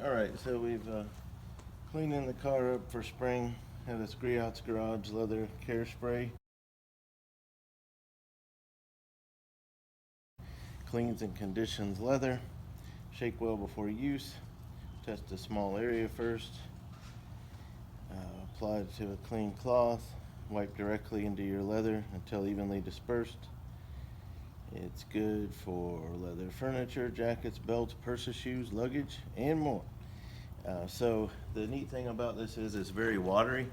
Alright, so we've cleaning the car up for spring. Have this Griot's Garage leather care spray. Cleans and conditions leather. Shake well before use. Test a small area first. Apply it to a clean cloth. Wipe directly into your leather until evenly dispersed. It's good for leather furniture, jackets, belts, purses, shoes, luggage, and more. So the neat thing about this is it's very watery,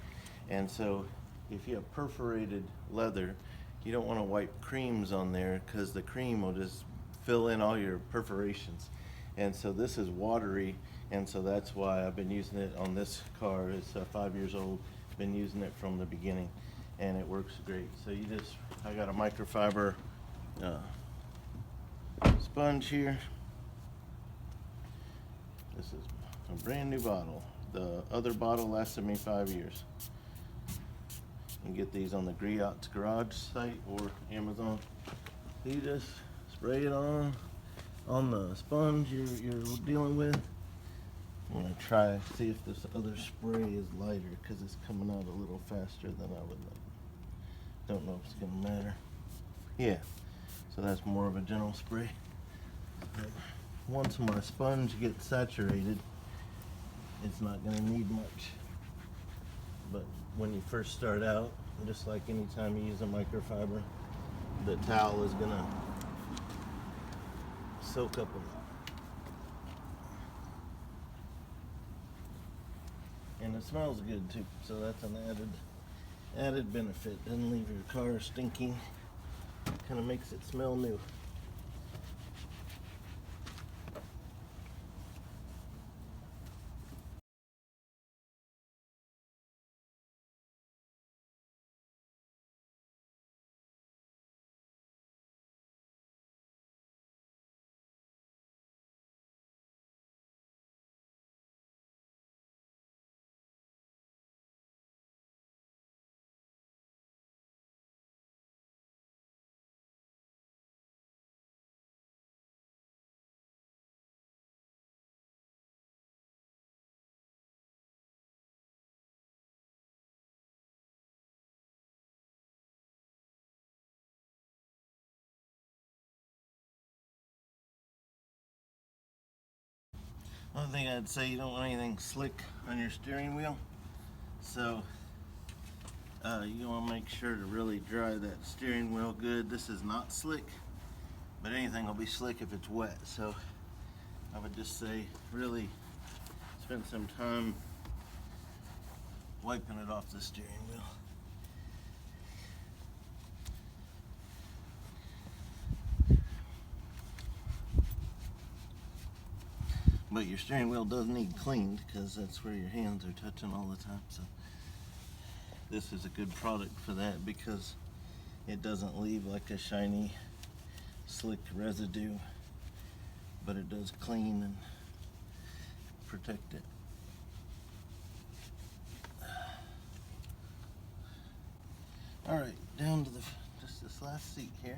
and so if you have perforated leather, you don't want to wipe creams on there because the cream will just fill in all your perforations. And so this is watery, and so that's why I've been using it on this car. It's 5 years old. Been using it from the beginning, and it works great. So I got a microfiber sponge here. This is a brand new bottle. The other bottle lasted me 5 years. You can get these on the Griot's Garage site or Amazon. So you just spray it on the sponge you're dealing with. I'm gonna try to see if this other spray is lighter because it's coming out a little faster than I would like. Don't know if it's gonna matter. Yeah, so that's more of a gentle spray. Once my sponge gets saturated, it's not gonna need much. But when you first start out, just like any time you use a microfiber, the towel is gonna soak up a lot. And it smells good too, so that's an added benefit. Doesn't leave your car stinking. Kind of makes it smell new. One thing I'd say, you don't want anything slick on your steering wheel, so you want to make sure to really dry that steering wheel good. This is not slick, but anything will be slick if it's wet, so I would just say really spend some time wiping it off the steering wheel. But your steering wheel does need cleaned because that's where your hands are touching all the time. So this is a good product for that because it doesn't leave like a shiny, slick residue, but it does clean and protect it. All right, down to just this last seat here.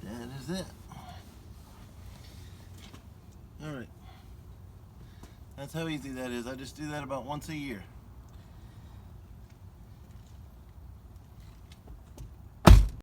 That is it. All right. That's how easy that is. I just do that about once a year.